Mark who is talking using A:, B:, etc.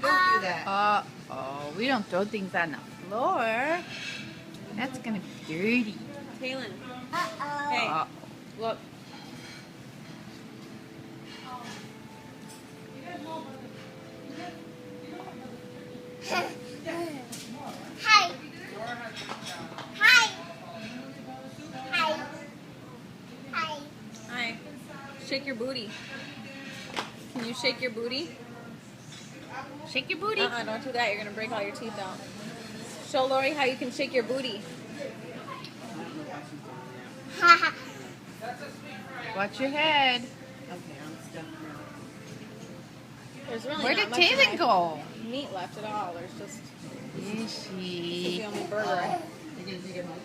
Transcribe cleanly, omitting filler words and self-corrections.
A: Don't do that.
B: Uh-oh, we don't throw things on the floor. That's gonna be dirty.
C: Taylin.
D: Uh-oh.
C: Hey,
B: Uh-oh.
C: look.
D: Hi. Hi. Hi. Hi.
C: Hi. Shake your booty. Can you shake your booty?
B: Shake your booty.
C: Don't do that. You're going to break all your teeth out. Show Lori how you can shake your booty.
B: Watch your head.
A: Okay, I'm stuck now.
C: There's really
B: Where
C: not
B: did
C: much of
B: Taylor
C: my
B: go?
C: meat left at all. There's just
B: Is
C: this is
B: she?
C: the only burger.
A: You're gonna take it home?